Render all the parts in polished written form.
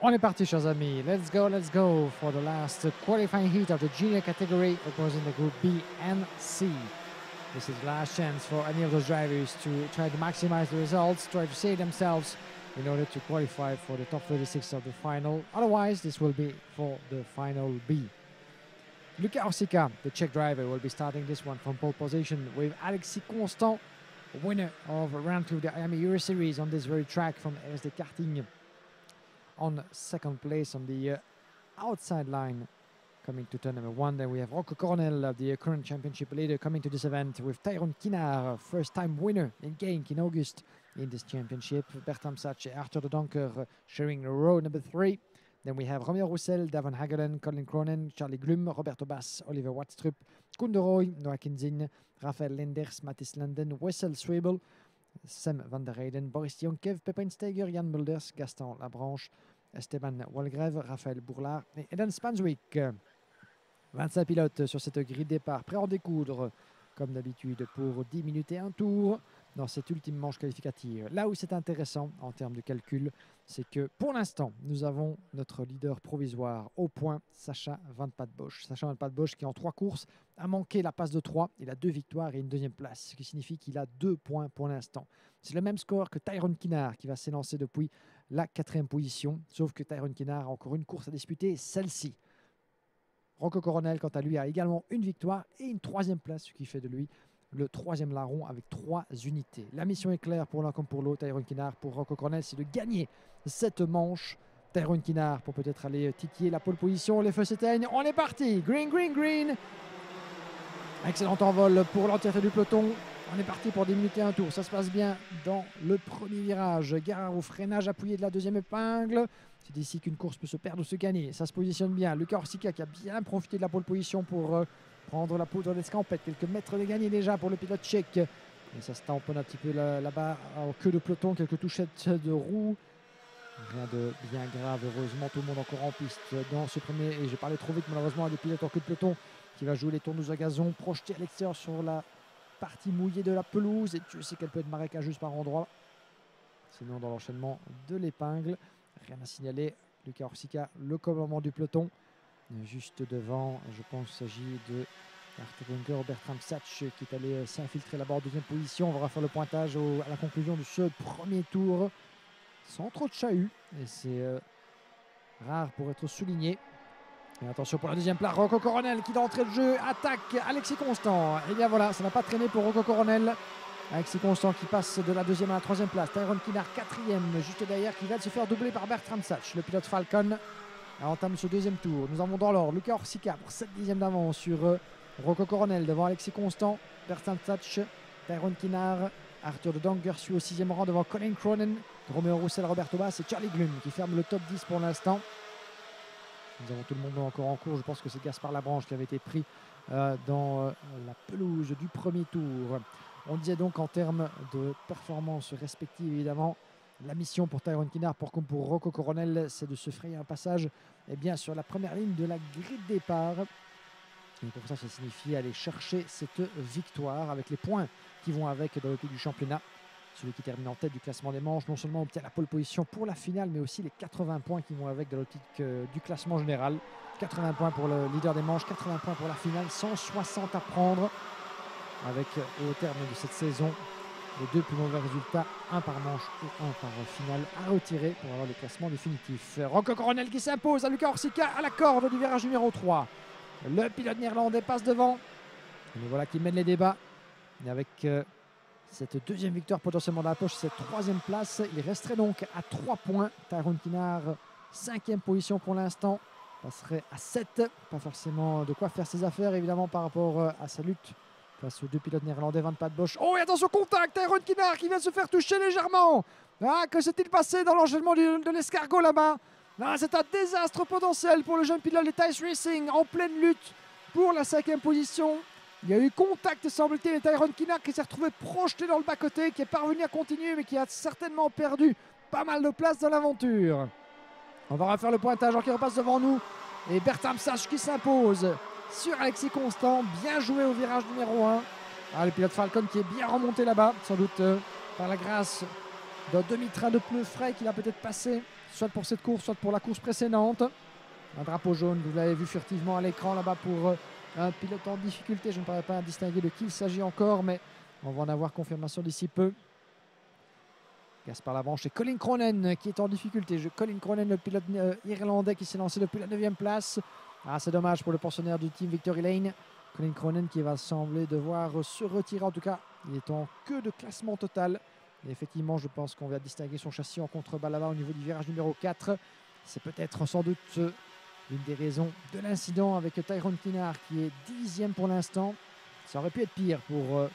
On est parti, chers amis. Let's go for the last qualifying heat of the junior category. It was in the group B and C. This is the last chance for any of those drivers to try to maximize the results, try to save themselves in order to qualify for the top 36 of the final. Otherwise, this will be for the final B. Luca Orsica, the Czech driver, will be starting this one from pole position with Alexis Constant, winner of round 2 of the Miami Euro Series on this very track from RSD Karting, on second place on the outside line coming to turn number 1. Then we have Rocco Coronel, the current championship leader, coming to this event with Tyrone Kinard, first time winner in Genk in August in this championship. Bertram Sache, Arthur de Donker sharing row number 3. Then we have Romeo Roussel, Davon Hagelen, Colin Cronin, Charlie Glum, Roberto Bass, Oliver Watstrup, Koen de Rooij, Noah Kinzin, Rafael Lenders, Mathis Landen, Wessel Swebel, Sam van der Heyden, Boris Tionkev, Pepin Steiger, Jan Mulders, Gaston Labranche, Esteban Walgrave, Raphaël Bourlard et Eden Spanswick. 25 pilotes sur cette grille de départ, prêts à en découdre, comme d'habitude, pour 10 minutes et un tour dans cette ultime manche qualificative. Là où c'est intéressant en termes de calcul, c'est que pour l'instant, nous avons notre leader provisoire au point, Sacha Van Patte-Bosch. Sacha Van Patte-Bosch qui en 3 courses a manqué la passe de 3. Il a 2 victoires et une deuxième place, ce qui signifie qu'il a 2 points pour l'instant. C'est le même score que Tyrone Kinard qui va s'élancer depuis la 4e position, sauf que Tyrone Kinard a encore une course à disputer, celle-ci. Rocco Coronel, quant à lui, a également une victoire et une 3e place, ce qui fait de lui le 3e larron avec 3 unités. La mission est claire pour l'un comme pour l'autre. Tyrone Kinard, pour Rocco Coronel, c'est de gagner cette manche. Tyrone Kinard pour peut-être aller titiller la pole position. Les feux s'éteignent. On est parti. Green, green, green. Excellent envol pour l'entièreté du peloton. On est parti pour 10 minutes et un tour. Ça se passe bien dans le premier virage. Gare au freinage appuyé de la 2e épingle. C'est ici qu'une course peut se perdre ou se gagner. Ça se positionne bien. Luca Orsica qui a bien profité de la pole position pour prendre la poudre d'escampette. Quelques mètres de gagné déjà pour le pilote tchèque. Et ça se tamponne un petit peu là-bas en queue de peloton. Quelques touchettes de roue. Rien de bien grave. Heureusement, tout le monde encore en piste dans ce premier. Et j'ai parlé trop vite malheureusement à des pilotes en queue de peloton qui va jouer les tourneuses à gazon projetées à l'extérieur sur la partie mouillée de la pelouse. Et tu sais qu'elle peut être marécageuse par endroits. Sinon, dans l'enchaînement de l'épingle, rien à signaler. Luca Orsica, le commandement du peloton. Juste devant, je pense qu'il s'agit de Arthur Bunker, Bertram Satch qui est allé s'infiltrer là-bas en 2e position. On va faire le pointage à la conclusion de ce premier tour sans trop de chahut. Et c'est rare pour être souligné. Et attention pour la 2e place, Rocco Coronel qui d'entrée de jeu attaque Alexis Constant. Et bien voilà, ça n'a pas traîné pour Rocco Coronel. Alexis Constant qui passe de la 2e à la 3e place. Tyrone Kinard 4e, juste derrière, qui va se faire doubler par Bertram Satch. Le pilote Falcon entame ce 2e tour. Nous avons dans l'ordre Luca Orsica pour 7 dixièmes d'avance sur Rocco Coronel devant Alexis Constant, Bertram Satch, Tyrone Kinard, Arthur de Donker suit au 6e rang devant Colin Cronin, Romeo Roussel, Roberto Bass et Charlie Glum qui ferme le top 10 pour l'instant. Nous avons tout le monde encore en cours. Je pense que c'est Gaspard Labranche qui avait été pris dans la pelouse du premier tour. On disait donc en termes de performance respective, évidemment, la mission pour Tyrone Kinard, comme pour Rocco Coronel, c'est de se frayer un passage sur la première ligne de la grille de départ. Et pour ça signifie aller chercher cette victoire avec les points qui vont avec dans l'optique du championnat. Celui qui termine en tête du classement des manches, non seulement obtient la pole position pour la finale, mais aussi les 80 points qui vont avec dans l'optique du classement général. 80 points pour le leader des manches, 80 points pour la finale, 160 à prendre avec au terme de cette saison les 2 plus mauvais résultats, 1 par manche et 1 par finale à retirer pour avoir le classement définitif. Rocco Coronel qui s'impose à Luca Orsica à la corde du virage numéro 3. Le pilote néerlandais passe devant. Et voilà qui mène les débats. Et avec cette 2e victoire potentiellement dans la poche, cette 3e place, il resterait donc à 3 points. Tyrone Kinard, 5e position pour l'instant, passerait à 7. Pas forcément de quoi faire ses affaires évidemment par rapport à sa lutte face aux 2 pilotes néerlandais, Van Patte-Bosch. Oh, et attention, contact, Tyrone Kinard qui vient de se faire toucher légèrement. Ah, que s'est-il passé dans l'enchaînement de l'escargot là-bas? Ah, c'est un désastre potentiel pour le jeune pilote de Thijs Racing en pleine lutte pour la 5e position. Il y a eu contact, semble-t-il, et Tyrone Kinard qui s'est retrouvé projeté dans le bas-côté, qui est parvenu à continuer, mais qui a certainement perdu pas mal de place dans l'aventure. On va refaire le pointage, qui repasse devant nous. Et Bertram Satch qui s'impose sur Alexis Constant. Bien joué au virage numéro 1. Ah, le pilote Falcon qui est bien remonté là-bas, sans doute par la grâce d'un demi-train de pneus frais qu'il a peut-être passé, soit pour cette course, soit pour la course précédente. Un drapeau jaune, vous l'avez vu furtivement à l'écran là-bas pour un pilote en difficulté. Je ne pourrais pas distinguer de qui il s'agit encore, mais on va en avoir confirmation d'ici peu. Gaspard Labranche et Colin Cronin qui est en difficulté. Colin Cronin, le pilote irlandais qui s'est lancé depuis la 9e place. Ah, c'est dommage pour le pensionnaire du team Victory Lane. Colin Cronin qui va sembler devoir se retirer. En tout cas, il est en queue de classement total. Et effectivement, je pense qu'on va distinguer son châssis en contrebas là-bas au niveau du virage numéro 4. C'est peut-être sans doute l'une des raisons de l'incident avec Tyrone Kinard qui est 10e pour l'instant. Ça aurait pu être pire pour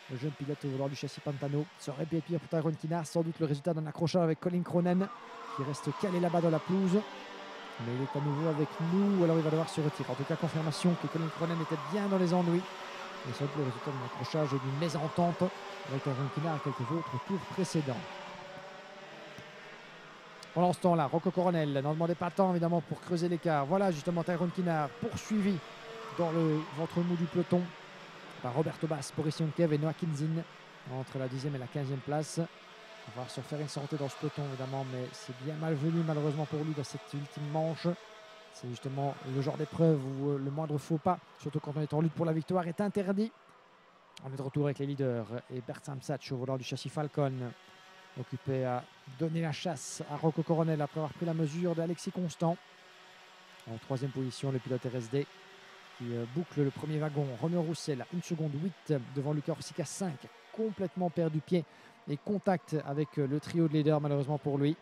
le jeune pilote au volant du châssis Pantano. Ça aurait pu être pire pour Tyrone Kinard. Sans doute le résultat d'un accrochage avec Colin Cronin qui reste calé là-bas dans la pelouse. Mais il est à nouveau avec nous, alors il va devoir se retirer. En tout cas, confirmation que Colin Cronin était bien dans les ennuis. Et sans doute le résultat d'un accrochage et d'une mésentente avec Tyrone Kinard et quelques autres tours précédents. Pendant ce temps-là, Rocco Coronel n'en demandait pas tant évidemment pour creuser l'écart. Voilà justement Tyrone Kinard poursuivi dans le ventre mou du peloton par Roberto Bass, Boris Yonkev et Noah Kinzin entre la 10e et la 15e place. On va se faire une sortie dans ce peloton évidemment, mais c'est bien malvenu malheureusement pour lui dans cette ultime manche. C'est justement le genre d'épreuve où le moindre faux pas, surtout quand on est en lutte pour la victoire, est interdit. On est de retour avec les leaders et Bert Samsatch au volant du châssis Falcon, occupé à donner la chasse à Rocco Coronel après avoir pris la mesure d'Alexis Constant. En 3e position, le pilote RSD qui boucle le premier wagon. Romeo Roussel à 1 seconde 8 devant Luca Orsica 5, complètement perdu pied et contact avec le trio de leaders malheureusement pour lui.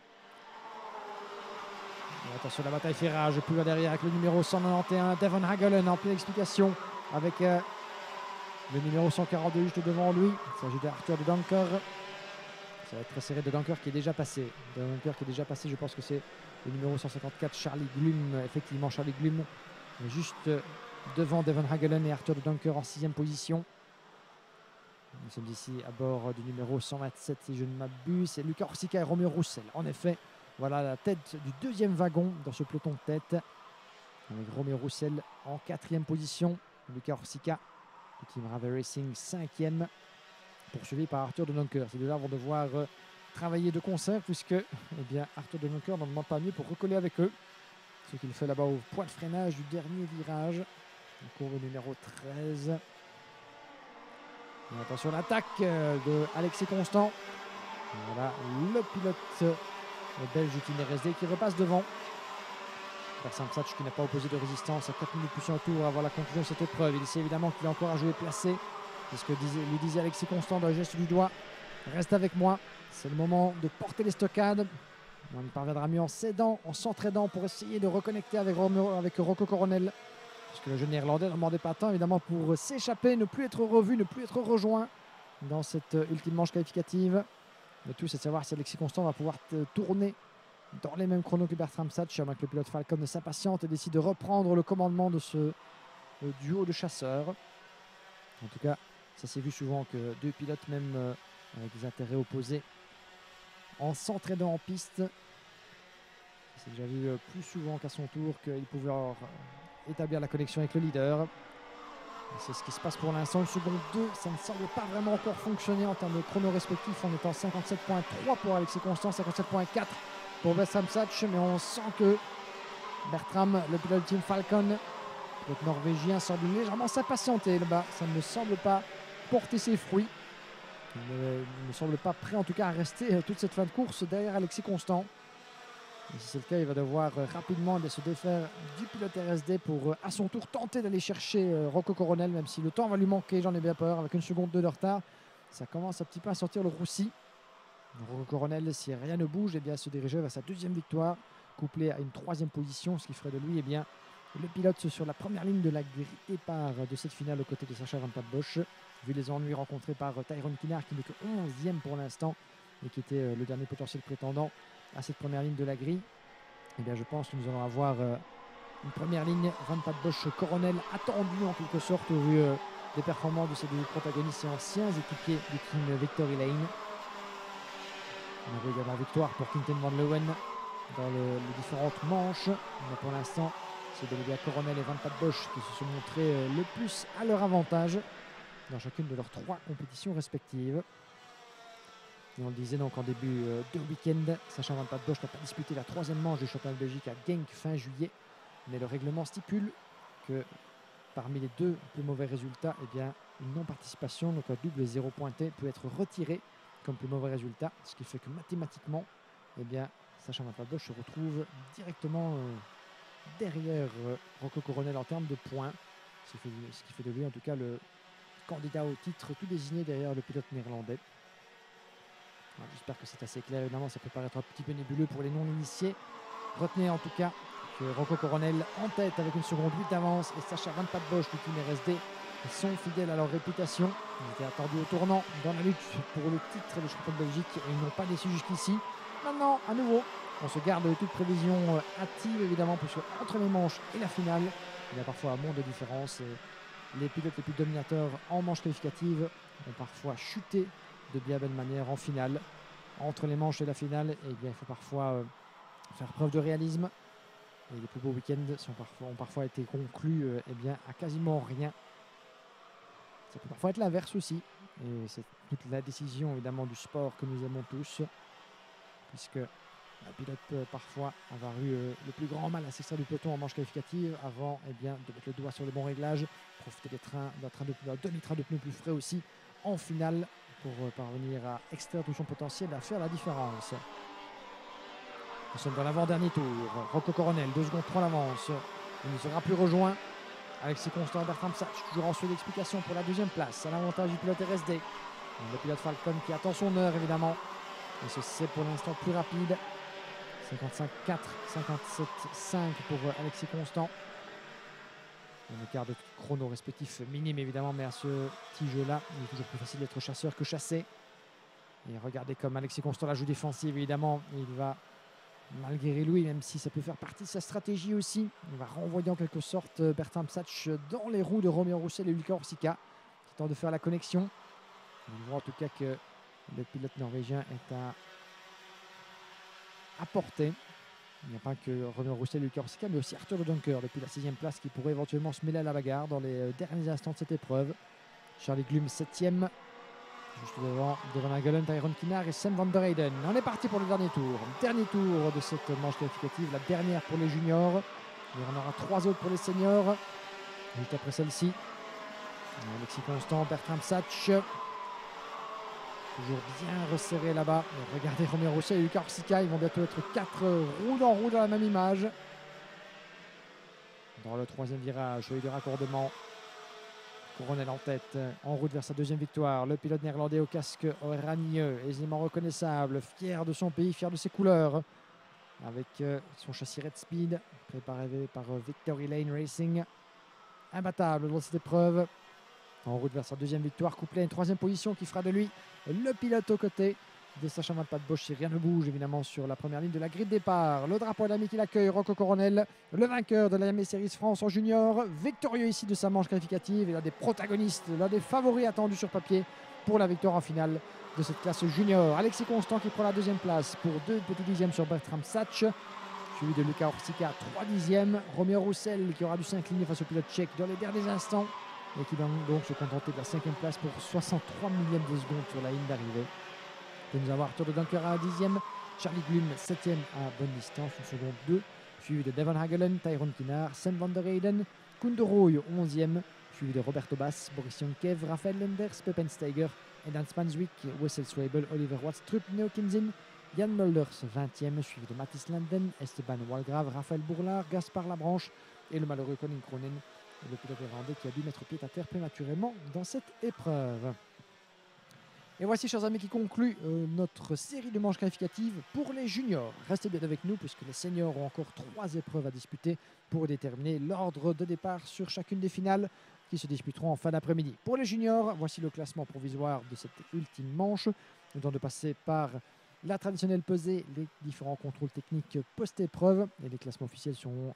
Et attention, la bataille fait rage plus loin derrière avec le numéro 191 Devon Hagelen en pleine explication avec le numéro 142 juste devant lui. Il s'agit d'Arthur de Dunker. Ça va être très serré. De Dunker qui est déjà passé. De Dunker qui est déjà passé, je pense que c'est le numéro 154 Charlie Glum. Effectivement, Charlie Glum juste devant Devon Hagelen et Arthur de Dunker en 6e position. Nous sommes ici à bord du numéro 127 si je ne m'abuse. C'est Luca Orsica et Romeo Roussel. En effet, voilà la tête du 2e wagon dans ce peloton de tête. Avec Romeo Roussel en 4e position. Luca Orsica du team Rave Racing 5e. Poursuivi par Arthur de Dunker. Ces deux-là vont devoir travailler de concert puisque Arthur de Dunker n'en demande pas mieux pour recoller avec eux. Ce qu'il fait là-bas au point de freinage du dernier virage. Courbe numéro 13. Et attention, l'attaque de Alexis Constant. Voilà le pilote belge du team RSD qui repasse devant. Samsatch qui n'a pas opposé de résistance à 4 minutes plus un tour avant la conclusion de cette épreuve. Il sait évidemment qu'il est encore à jouer placé. C'est ce que lui disait Alexis Constant dans le geste du doigt. Reste avec moi. C'est le moment de porter les stockades. On y parviendra mieux en s'aidant, en s'entraidant pour essayer de reconnecter avec Rocco Coronel. Parce que le jeune néerlandais ne demandait pas tant évidemment pour s'échapper, ne plus être revu, ne plus être rejoint dans cette ultime manche qualificative. Le tout c'est de savoir si Alexis Constant va pouvoir tourner dans les mêmes chronos que Bertram Satch, avant que le pilote Falcon ne s'impatiente et décide de reprendre le commandement de ce duo de chasseurs. En tout cas, ça s'est vu souvent que deux pilotes, même avec des intérêts opposés, en s'entraidant en piste, c'est déjà vu plus souvent qu'à son tour qu'il pouvait établir la connexion avec le leader. C'est ce qui se passe pour l'instant. Le second 2, ça ne semble pas vraiment encore fonctionner en termes de chrono respectifs. On est en 57.3 pour Alexis Constant, 57.4 pour Bertram Satch, mais on sent que Bertram, le pilote du team Falcon, le norvégien, semble légèrement s'impatienter là-bas. Ça ne semble pas porter ses fruits. Il ne semble pas prêt en tout cas à rester toute cette fin de course derrière Alexis Constant. Et si c'est le cas, il va devoir rapidement se défaire du pilote RSD pour à son tour tenter d'aller chercher Rocco Coronel, même si le temps va lui manquer, j'en ai bien peur, avec 1 seconde 2 de retard. Ça commence un petit peu à sortir le roussi. Rocco Coronel, si rien ne bouge, se diriger vers sa 2e victoire, couplée à une 3e position, ce qui ferait de lui le pilote sur la première ligne de la grille départ de cette finale aux côtés de Sacha Van Bosch. Vu les ennuis rencontrés par Tyrone Kinard qui n'est que 11e pour l'instant et qui était le dernier potentiel prétendant à cette première ligne de la grille, je pense que nous allons avoir une première ligne Van Bosch Coronel attendue en quelque sorte au vu des performances de ces deux protagonistes et anciens équipiers du team Victory Lane. On avait également victoire pour Quinten Van Leeuwen dans les différentes manches, mais pour l'instant c'est Delia Coronel et Van Bosch qui se sont montrés le plus à leur avantage dans chacune de leurs 3 compétitions respectives. Et on le disait donc en début de week-end, Sacha Van Papenburg n'a pas disputé la 3e manche du championnat de Belgique à Genk fin juillet. Mais le règlement stipule que parmi les 2 plus mauvais résultats, eh bien, une non-participation, donc un double 0 pointé, peut être retiré comme plus mauvais résultat. Ce qui fait que mathématiquement, eh bien, Sacha Van Papenburg se retrouve directement derrière Rocco Coronel en termes de points. Ce qui fait de lui en tout cas le candidat au titre tout désigné derrière le pilote néerlandais. J'espère que c'est assez clair. Évidemment, ça peut paraître un petit peu nébuleux pour les non-initiés. Retenez en tout cas que Rocco Coronel en tête avec une seconde 8 d'avance et Sacha Van Papenburg du team RSD sont fidèles à leur réputation. Ils étaient attendus au tournant dans la lutte pour le titre de champion de Belgique et ils n'ont pas déçu jusqu'ici. Maintenant, à nouveau, on se garde de toute prévision hâtive évidemment, puisque entre les manches et la finale, il y a parfois un monde de différence. Et les pilotes les plus dominateurs en manche qualificative ont parfois chuté de bien belle manière en finale. Entre les manches et la finale, eh bien, il faut parfois faire preuve de réalisme. Et les plus beaux week-ends ont parfois été conclus eh bien, à quasiment rien. Ça peut parfois être l'inverse aussi. Et c'est toute la décision évidemment du sport que nous aimons tous. Puisque un pilote peut parfois avoir eu le plus grand mal à s'extraire du peloton en manche qualificative avant eh bien, de mettre le doigt sur le bon réglage, profiter d'un demi-train de pneus plus frais aussi en finale pour parvenir à extraire tout son potentiel et à faire la différence. Nous sommes dans l'avant-dernier tour. Rocco Coronel, 2 secondes 3 l'avance. Il ne sera plus rejoint. Alexis Constant et Bertrand Psac, toujours en suite d'explication pour la 2e place, à l'avantage du pilote RSD. Le pilote Falcon qui attend son heure évidemment. Et c'est pour l'instant plus rapide. 55-4, 57-5 pour Alexis Constant. Un écart de chrono respectif minime évidemment, mais à ce petit jeu-là, il est toujours plus facile d'être chasseur que chassé. Et regardez comme Alexis Constant la joue défensive évidemment. Il va, malgré lui, même si ça peut faire partie de sa stratégie aussi, il va renvoyer en quelque sorte Bertrand Psac dans les roues de Romeo Roussel et Luca Orsica, qui tente de faire la connexion. On voit en tout cas que le pilote norvégien est à portée. Il n'y a pas que Romeo Roussel et Luca Orsica, mais aussi Arthur de Dunker depuis la 6e place qui pourrait éventuellement se mêler à la bagarre dans les derniers instants de cette épreuve. Charlie Glum 7e, juste devant Devon Hagelen, Tyrone Kinnaar et Sam van der Heyden. On est parti pour le dernier tour. Dernier tour de cette manche qualificative, la dernière pour les juniors. Il y en aura 3 autres pour les seniors. Juste après celle-ci, Alexis Constant, Bertrand Psac. Toujours bien resserré là-bas. Regardez Romeo Roussel et Luca Orsica, ils vont bientôt être 4 roue dans roue dans la même image. Dans le 3e virage, celui de raccordement. Coronel en tête, en route vers sa 2e victoire. Le pilote néerlandais au casque ragneux, aisément reconnaissable, fier de son pays, fier de ses couleurs. Avec son châssis Red Speed, préparé par Victory Lane Racing. Imbattable dans cette épreuve. En route vers sa 2e victoire, couplé à une 3e position qui fera de lui le pilote aux côtés de Sacha Van Papenburg si rien ne bouge évidemment sur la première ligne de la grille de départ. Le drapeau d'ami qui l'accueille, Rocco Coronel, le vainqueur de la AMA Series France en junior, victorieux ici de sa manche qualificative et l'un des protagonistes, l'un des favoris attendus sur papier pour la victoire en finale de cette classe junior. Alexis Constant qui prend la 2e place pour 2 petits dixièmes sur Bertrand Psac, suivi de Luca Orsica 3 dixièmes. Romeo Roussel qui aura dû s'incliner face au pilote tchèque dans les derniers instants et qui va donc se contenter de la 5e place pour 63 millièmes de seconde sur la ligne d'arrivée. Puis nous avons Arthur de Dunker à la 10e, Charlie Glum 7e à bonne distance, une seconde 2, suivi de Devon Hagelen, Tyrone Kinnaar, Sam van der Heyden, Koen de Rooij 11e, suivi de Roberto Bass, Boris Jonkev, Raphaël Lenders, Pepijn Steiger, Edan Spanswick, Wessel Swabel, Oliver Watstrup, Neo Kinzin, Jan Mulders 20e, suivi de Mathis Landen, Esteban Walgrave, Raphaël Bourlard, Gaspard Labranche et le malheureux Colin Cronin, le pilote irlandais qui a dû mettre pied à terre prématurément dans cette épreuve. Et voici, chers amis, qui conclut notre série de manches qualificatives pour les juniors. Restez bien avec nous puisque les seniors ont encore 3 épreuves à disputer pour déterminer l'ordre de départ sur chacune des finales qui se disputeront en fin d'après-midi. Pour les juniors, voici le classement provisoire de cette ultime manche. Le temps de passer par la traditionnelle pesée, les différents contrôles techniques post-épreuve et les classements officiels seront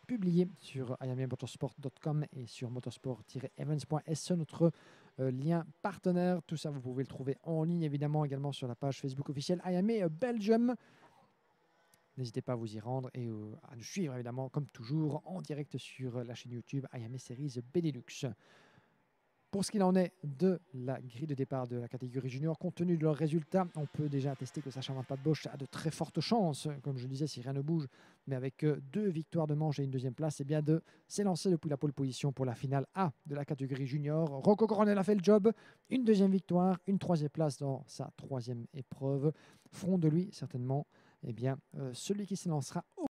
publié sur iammotorsport.com et sur motorsport-events.se, notre lien partenaire. Tout ça, vous pouvez le trouver en ligne, évidemment, également sur la page Facebook officielle IAME Belgium. N'hésitez pas à vous y rendre et à nous suivre, évidemment, comme toujours, en direct sur la chaîne YouTube IAME Series Benelux. Pour ce qu'il en est de la grille de départ de la catégorie junior, compte tenu de leurs résultats, on peut déjà attester que Sacha Van Bosch a de très fortes chances, comme je le disais, si rien ne bouge, mais avec 2 victoires de manche et une deuxième place, et bien de s'élancer depuis la pole position pour la finale A de la catégorie junior. Rocco Coronel a fait le job, une deuxième victoire, une troisième place dans sa troisième épreuve, feront de lui certainement celui qui s'élancera